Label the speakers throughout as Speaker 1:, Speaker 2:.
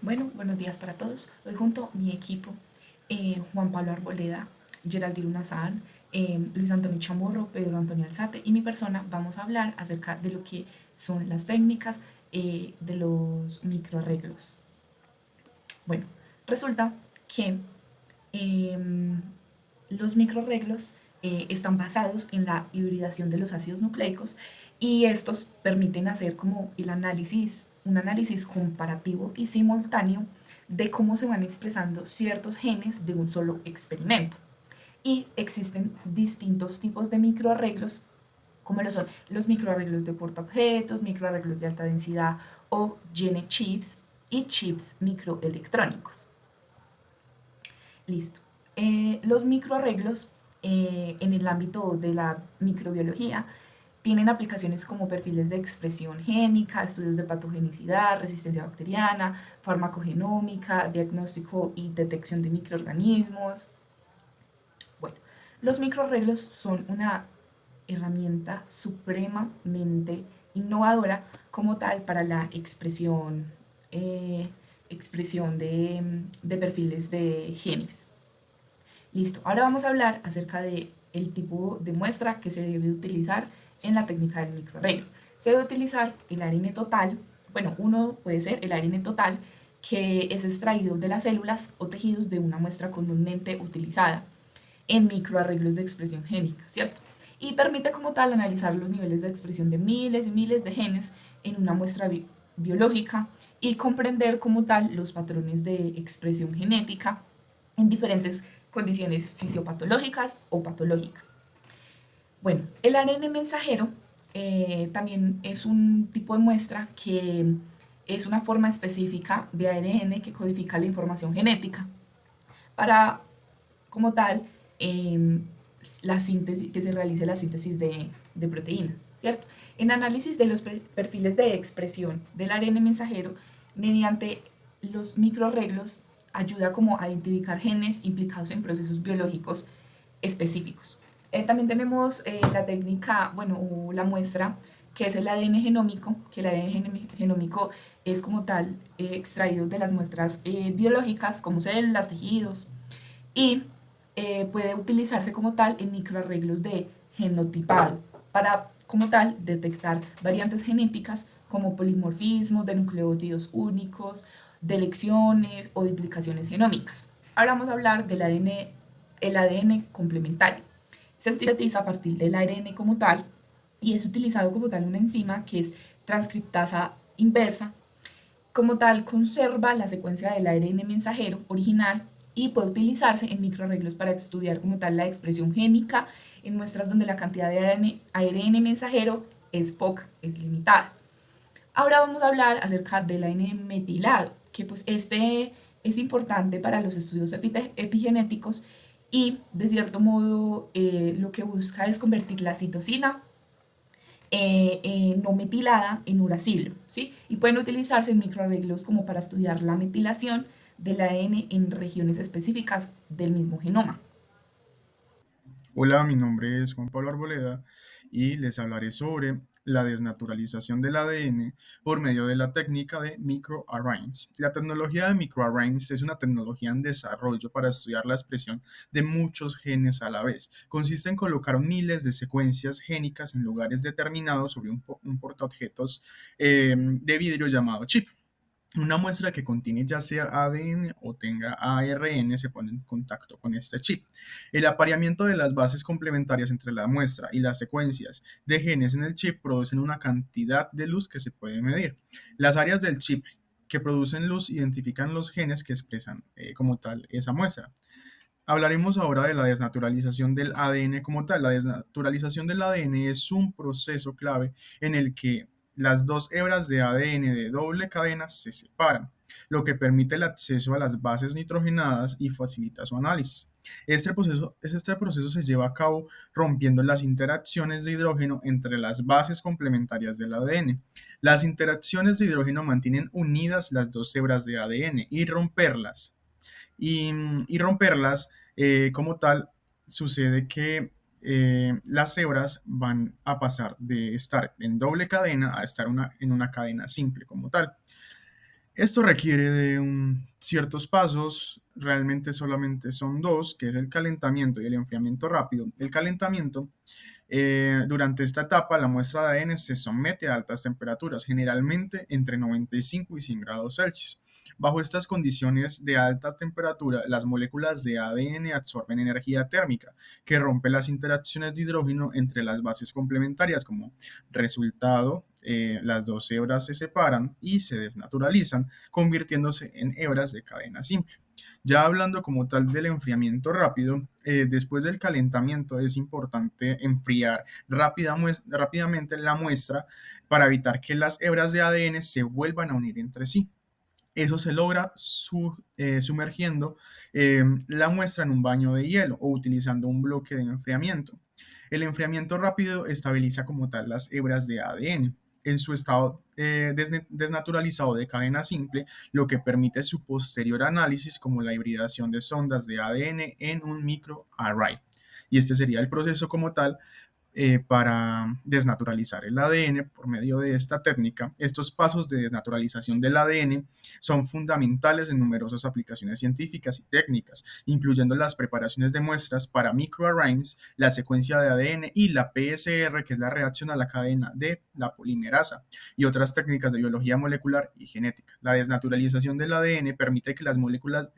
Speaker 1: Bueno, buenos días para todos. Hoy junto a mi equipo, Juan Pablo Arboleda, Geraldine Unazán, Luis Antonio Chamorro, Pedro Antonio Alzate y mi persona, vamos a hablar acerca de lo que son las técnicas de los microarreglos. Bueno, resulta que em, los microarreglos están basados en la hibridación de los ácidos nucleicos y estos permiten hacer como el análisis, un análisis comparativo y simultáneo de cómo se van expresando ciertos genes de un solo experimento. Y existen distintos tipos de microarreglos, como lo son los microarreglos de portaobjetos, microarreglos de alta densidad o gene chips y chips microelectrónicos. Listo. Los microarreglos en el ámbito de la microbiología tienen aplicaciones como perfiles de expresión génica, estudios de patogenicidad, resistencia bacteriana, farmacogenómica, diagnóstico y detección de microorganismos. Bueno, los microarreglos son una herramienta supremamente innovadora como tal para la expresión de perfiles de genes. Listo, ahora vamos a hablar acerca de el tipo de muestra que se debe utilizar en la técnica del microarreglo. Se debe utilizar el ARN total, bueno, uno puede ser el ARN total, que es extraído de las células o tejidos de una muestra comúnmente utilizada en microarreglos de expresión génica, ¿cierto? Y permite como tal analizar los niveles de expresión de miles y miles de genes en una muestra biológica y comprender como tal los patrones de expresión genética en diferentes condiciones fisiopatológicas o patológicas. Bueno, el ARN mensajero también es un tipo de muestra que es una forma específica de ARN que codifica la información genética para, como tal, eh, la síntesis, que se realice la síntesis de proteínas, ¿cierto? En análisis de los perfiles de expresión del ARN mensajero, mediante los microarreglos, ayuda como a identificar genes implicados en procesos biológicos específicos. También tenemos la técnica, bueno, o la muestra, que es el ADN genómico, que el ADN genómico es como tal extraído de las muestras biológicas, como células, tejidos, y puede utilizarse como tal en microarreglos de genotipado para como tal detectar variantes genéticas como polimorfismos de nucleótidos únicos, delecciones o duplicaciones genómicas. Ahora vamos a hablar del ADN, el ADN complementario. Se sintetiza a partir del ARN como tal y es utilizado como tal una enzima que es transcriptasa inversa. Como tal, conserva la secuencia del ARN mensajero original y puede utilizarse en microarreglos para estudiar como tal la expresión génica en muestras donde la cantidad de ARN mensajero es poca, es limitada. Ahora vamos a hablar acerca del ARN metilado, que pues este es importante para los estudios epigenéticos y de cierto modo lo que busca es convertir la citosina no metilada en uracilo, ¿sí? Y pueden utilizarse en microarreglos como para estudiar la metilación del ADN en regiones específicas del mismo genoma.
Speaker 2: Hola, mi nombre es Juan Pablo Arboleda y les hablaré sobre la desnaturalización del ADN por medio de la técnica de microarrays. La tecnología de microarrays es una tecnología en desarrollo para estudiar la expresión de muchos genes a la vez. Consiste en colocar miles de secuencias génicas en lugares determinados sobre un portaobjetos de vidrio llamado chip. Una muestra que contiene ya sea ADN o tenga ARN se pone en contacto con este chip. El apareamiento de las bases complementarias entre la muestra y las secuencias de genes en el chip producen una cantidad de luz que se puede medir. Las áreas del chip que producen luz identifican los genes que expresan como tal esa muestra. Hablaremos ahora de la desnaturalización del ADN como tal. La desnaturalización del ADN es un proceso clave en el que las dos hebras de ADN de doble cadena se separan, lo que permite el acceso a las bases nitrogenadas y facilita su análisis. Este proceso se lleva a cabo rompiendo las interacciones de hidrógeno entre las bases complementarias del ADN. Las interacciones de hidrógeno mantienen unidas las dos hebras de ADN y, y romperlas como tal, sucede que las hebras van a pasar de estar en doble cadena a estar en una cadena simple como tal. Esto requiere de ciertos pasos, realmente solamente son dos, que es el calentamiento y el enfriamiento rápido. El calentamiento, durante esta etapa, la muestra de ADN se somete a altas temperaturas, generalmente entre 95 y 100 grados Celsius. Bajo estas condiciones de alta temperatura, las moléculas de ADN absorben energía térmica, que rompe las interacciones de hidrógeno entre las bases complementarias. Como resultado, las dos hebras se separan y se desnaturalizan, convirtiéndose en hebras de cadena simple. Ya hablando como tal del enfriamiento rápido, después del calentamiento es importante enfriar rápidamente la muestra para evitar que las hebras de ADN se vuelvan a unir entre sí. Eso se logra sumergiendo la muestra en un baño de hielo o utilizando un bloque de enfriamiento. El enfriamiento rápido estabiliza como tal las hebras de ADN en su estado desnaturalizado de cadena simple, lo que permite su posterior análisis como la hibridación de sondas de ADN en un microarray. Y este sería el proceso como tal para desnaturalizar el ADN por medio de esta técnica. Estos pasos de desnaturalización del ADN son fundamentales en numerosas aplicaciones científicas y técnicas, incluyendo las preparaciones de muestras para microarrays, la secuencia de ADN y la PCR, que es la reacción a la cadena de la polimerasa, y otras técnicas de biología molecular y genética. La desnaturalización del ADN permite que las moléculas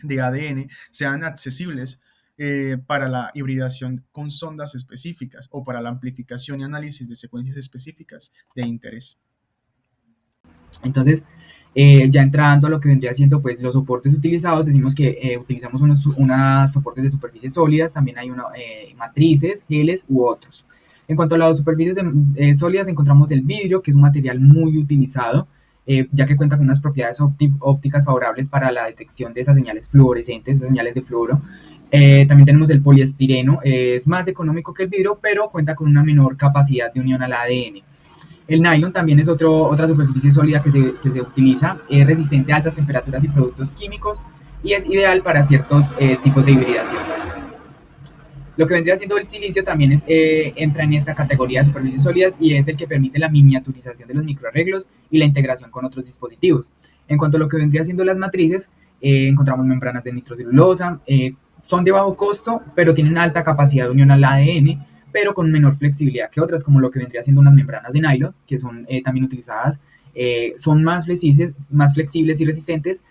Speaker 2: de ADN sean accesibles para la hibridación con sondas específicas o para la amplificación y análisis de secuencias específicas de interés.
Speaker 3: Entonces, ya entrando a lo que vendría siendo pues los soportes utilizados, decimos que utilizamos unos soportes de superficies sólidas, también hay matrices, geles u otros. En cuanto a las superficies sólidas, encontramos el vidrio, que es un material muy utilizado, ya que cuenta con unas propiedades ópticas favorables para la detección de esas señales fluorescentes, esas señales de fluoro. También tenemos el poliestireno, es más económico que el vidrio, pero cuenta con una menor capacidad de unión al ADN. El nylon también es otra superficie sólida que se utiliza, es resistente a altas temperaturas y productos químicos y es ideal para ciertos tipos de hibridación. Lo que vendría siendo el silicio también entra en esta categoría de superficies sólidas y es el que permite la miniaturización de los microarreglos y la integración con otros dispositivos. En cuanto a lo que vendría siendo las matrices, encontramos membranas de nitrocelulosa, son de bajo costo, pero tienen alta capacidad de unión al ADN, pero con menor flexibilidad que otras, como lo que vendría siendo unas membranas de nylon, que son también utilizadas, son más flexibles y resistentes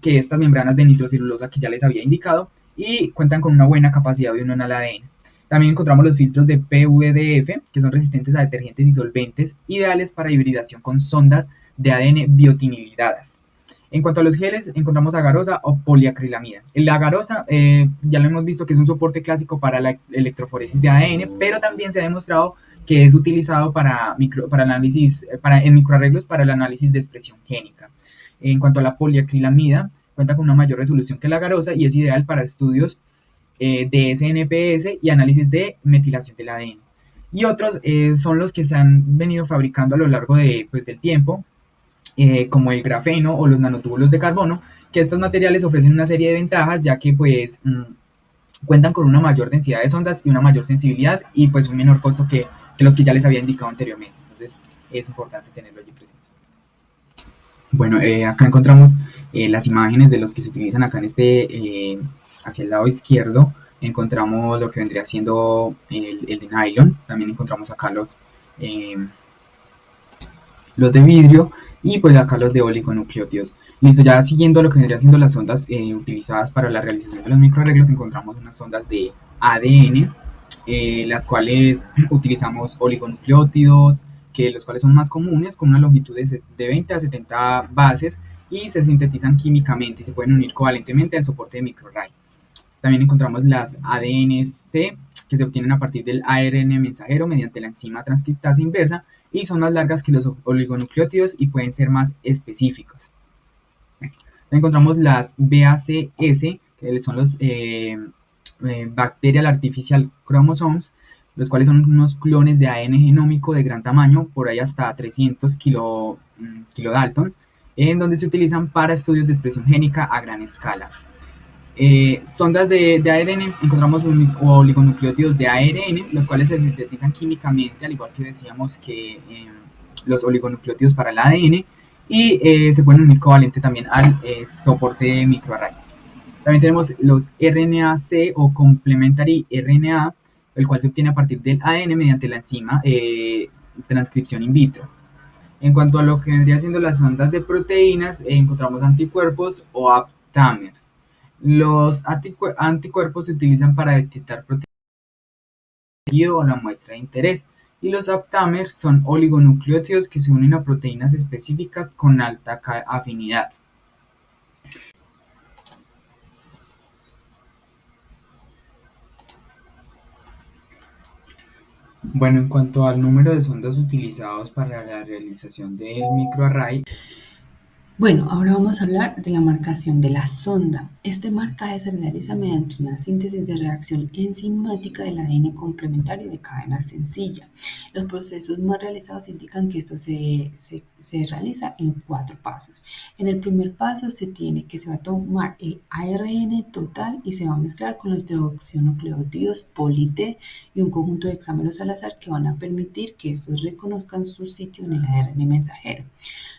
Speaker 3: que estas membranas de nitrocelulosa que ya les había indicado, y cuentan con una buena capacidad de unión al ADN. También encontramos los filtros de PVDF, que son resistentes a detergentes y solventes, ideales para hibridación con sondas de ADN biotinilidadas. En cuanto a los geles, encontramos agarosa o poliacrilamida. La agarosa, ya lo hemos visto que es un soporte clásico para la electroforesis de ADN, pero también se ha demostrado que es utilizado en microarreglos para el análisis de expresión génica. En cuanto a la poliacrilamida, cuenta con una mayor resolución que la agarosa y es ideal para estudios de SNPS y análisis de metilación del ADN. Y otros son los que se han venido fabricando a lo largo del tiempo, como el grafeno o los nanotúbulos de carbono, que estos materiales ofrecen una serie de ventajas, ya que cuentan con una mayor densidad de sondas y una mayor sensibilidad y pues un menor costo que los que ya les había indicado anteriormente. Entonces es importante tenerlo allí presente. Bueno, acá encontramos las imágenes de los que se utilizan acá en hacia el lado izquierdo. Encontramos lo que vendría siendo el de nylon. También encontramos acá los de vidrio y pues acá los de oligonucleótidos. Listo, ya siguiendo lo que vendría siendo las sondas utilizadas para la realización de los microarreglos, encontramos unas sondas de ADN, las cuales utilizamos oligonucleótidos, los cuales son más comunes, con una longitud de 20 a 70 bases y se sintetizan químicamente y se pueden unir covalentemente al soporte de microarray. También encontramos las ADN-C, que se obtienen a partir del ARN mensajero mediante la enzima transcriptasa inversa y son más largas que los oligonucleótidos y pueden ser más específicos. Encontramos las BACS, que son los Bacterial Artificial Chromosomes, los cuales son unos clones de ADN genómico de gran tamaño, por ahí hasta 300 kilodalton, en donde se utilizan para estudios de expresión génica a gran escala. Sondas de ARN, encontramos oligonucleótidos de ARN, los cuales se sintetizan químicamente, al igual que decíamos que los oligonucleótidos para el ADN, y se pueden unir covalente también al soporte microarray. También tenemos los RNA-C o complementary RNA, el cual se obtiene a partir del ADN mediante la enzima transcripción in vitro. En cuanto a lo que vendría siendo las ondas de proteínas, encontramos anticuerpos o aptamers. Los anticuerpos se utilizan para detectar proteínas o la muestra de interés, y los aptamers son oligonucleótidos que se unen a proteínas específicas con alta afinidad. Bueno, en cuanto al número de sondas utilizados para la realización del microarray,
Speaker 4: Bueno, ahora vamos a hablar de la marcación de la sonda. Este marcaje se realiza mediante una síntesis de reacción enzimática del ADN complementario de cadena sencilla. Los procesos más realizados indican que esto se realiza en 4 pasos. En el primer paso se va a tomar el ARN total y se va a mezclar con los deoxirribonucleótidos poli-T y un conjunto de hexámeros al azar que van a permitir que estos reconozcan su sitio en el ARN mensajero.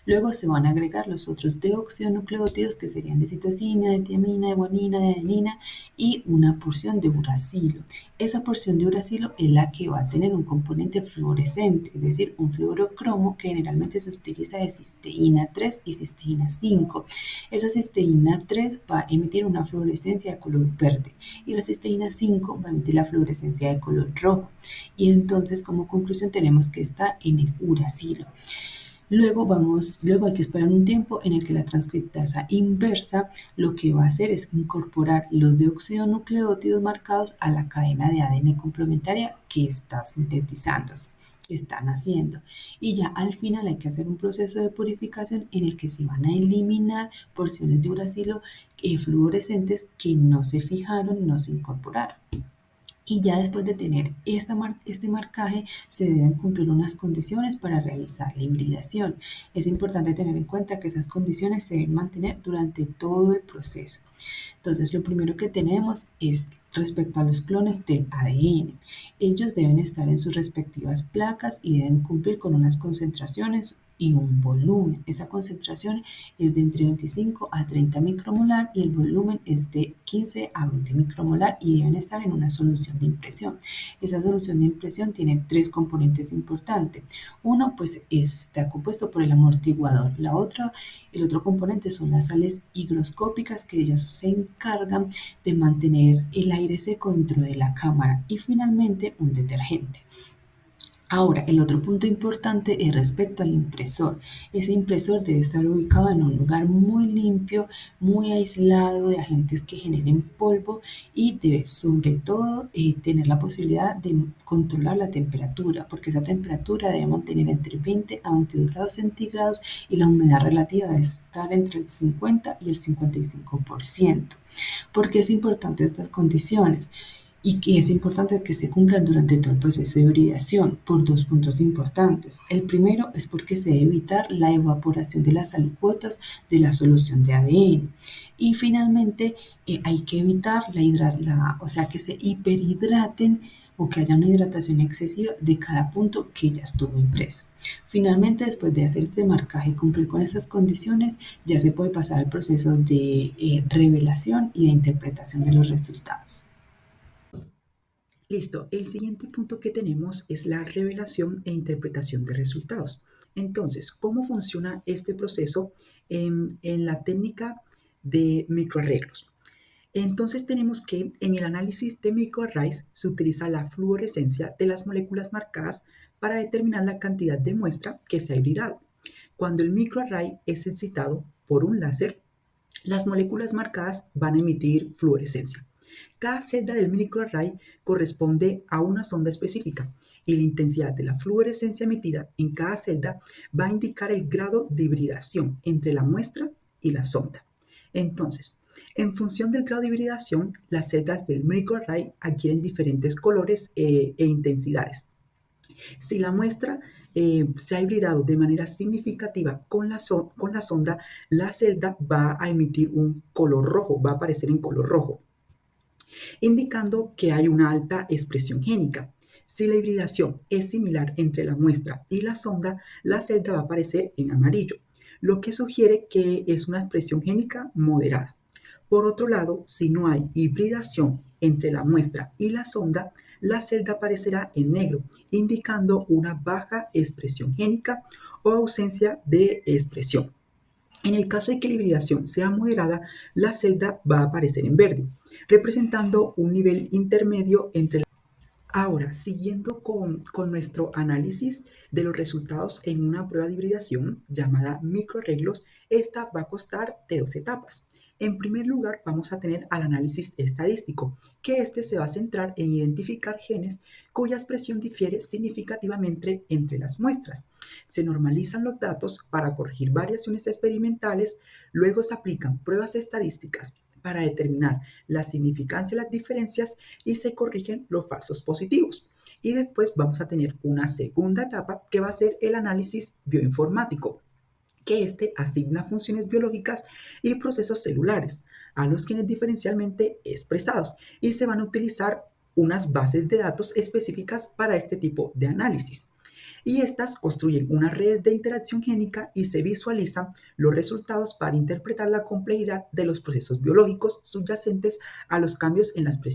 Speaker 4: Luego se van a agregar los otros deoxirribonucleótidos que serían de citosina, de tiamina, de guanina, de adenina y una porción de uracilo. Esa porción de uracilo es la que va a tener un componente fluorescente, es decir, un fluorocromo que generalmente se utiliza de cisteína 3 y cisteína 5. Esa cisteína 3 va a emitir una fluorescencia de color verde y la cisteína 5 va a emitir la fluorescencia de color rojo. Y entonces, como conclusión, tenemos que está en el uracilo. Luego hay que esperar un tiempo en el que la transcriptasa inversa lo que va a hacer es incorporar los deoxirribonucleótidos marcados a la cadena de ADN complementaria que está sintetizándose, que están haciendo. Y ya al final hay que hacer un proceso de purificación en el que se van a eliminar porciones de uracilo fluorescentes que no se fijaron, no se incorporaron. Y ya después de tener este marcaje, se deben cumplir unas condiciones para realizar la hibridación. Es importante tener en cuenta que esas condiciones se deben mantener durante todo el proceso. Entonces, lo primero que tenemos es respecto a los clones del ADN. Ellos deben estar en sus respectivas placas y deben cumplir con unas concentraciones y un volumen. Esa concentración es de entre 25 a 30 micromolar y el volumen es de 15 a 20 micromolar y deben estar en una solución de impresión. Esa solución de impresión tiene 3 componentes importantes. Uno, pues está compuesto por el amortiguador. El otro componente son las sales higroscópicas que ellas se encargan de mantener el aire seco dentro de la cámara y finalmente un detergente. Ahora, el otro punto importante es respecto al impresor. Ese impresor debe estar ubicado en un lugar muy limpio, muy aislado de agentes que generen polvo y debe sobre todo tener la posibilidad de controlar la temperatura, porque esa temperatura debe mantener entre 20 a 22 grados centígrados y la humedad relativa debe estar entre el 50 y el 55%. ¿Por qué es importante estas condiciones? Y que es importante que se cumplan durante todo el proceso de hibridación por 2 puntos importantes. El primero es porque se debe evitar la evaporación de las alicuotas de la solución de ADN. Y finalmente hay que evitar o sea, que se hiperhidraten o que haya una hidratación excesiva de cada punto que ya estuvo impreso. Finalmente, después de hacer este marcaje y cumplir con estas condiciones, ya se puede pasar al proceso de revelación y de interpretación de los resultados.
Speaker 5: Listo, el siguiente punto que tenemos es la revelación e interpretación de resultados. Entonces, ¿cómo funciona este proceso en la técnica de microarreglos? Entonces tenemos que en el análisis de microarrays se utiliza la fluorescencia de las moléculas marcadas para determinar la cantidad de muestra que se ha hibridado. Cuando el microarray es excitado por un láser, las moléculas marcadas van a emitir fluorescencia. Cada celda del microarray corresponde a una sonda específica y la intensidad de la fluorescencia emitida en cada celda va a indicar el grado de hibridación entre la muestra y la sonda. Entonces, en función del grado de hibridación, las celdas del microarray adquieren diferentes colores e intensidades. Si la muestra se ha hibridado de manera significativa con la sonda, la celda va a emitir un color rojo, va a aparecer en color rojo, indicando que hay una alta expresión génica. Si la hibridación es similar entre la muestra y la sonda, la celda va a aparecer en amarillo. lo que sugiere que es una expresión génica moderada. Por otro lado, si no hay hibridación entre la muestra y la sonda, la celda aparecerá en negro, indicando una baja expresión génica o ausencia de expresión. En el caso de que la hibridación sea moderada, la celda va a aparecer en verde, representando un nivel intermedio entre. Ahora, siguiendo con nuestro análisis de los resultados en una prueba de hibridación llamada microarreglos, esta va a constar de dos etapas. En primer lugar, vamos a tener al análisis estadístico, que este se va a centrar en identificar genes cuya expresión difiere significativamente entre las muestras. Se normalizan los datos para corregir variaciones experimentales, luego se aplican pruebas estadísticas para determinar la significancia de las diferencias y se corrigen los falsos positivos. Y después vamos a tener una segunda etapa que va a ser el análisis bioinformático, que asigna funciones biológicas y procesos celulares a los genes diferencialmente expresados y se van a utilizar unas bases de datos específicas para este tipo de análisis. Y estas construyen unas redes de interacción génica y se visualizan los resultados para interpretar la complejidad de los procesos biológicos subyacentes a los cambios en la expresión.